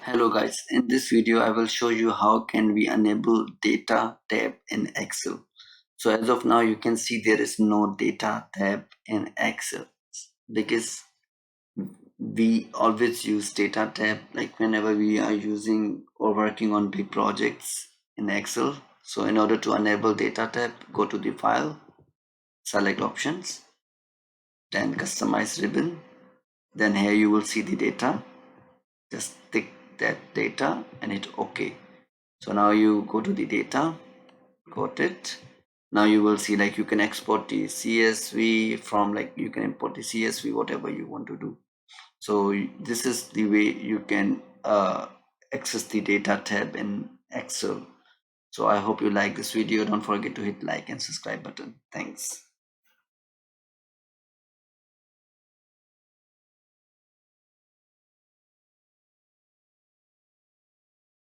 Hello guys, in this video I will show you how can we enable data tab in Excel. So as of now you can see there is no data tab in Excel because we always use data tab like whenever we are using or working on big projects in Excel. So in order to enable data tab, go to the file, select options, then customize ribbon. Then here you will see the data. Just tick that data and hit OK. So now you go to the data, got it. Now you will see like you can export the CSV from like you can import the CSV, whatever you want to do. So this is the way you can access the data tab in Excel. So I hope you like this video. Don't forget to hit like and subscribe button. Thanks.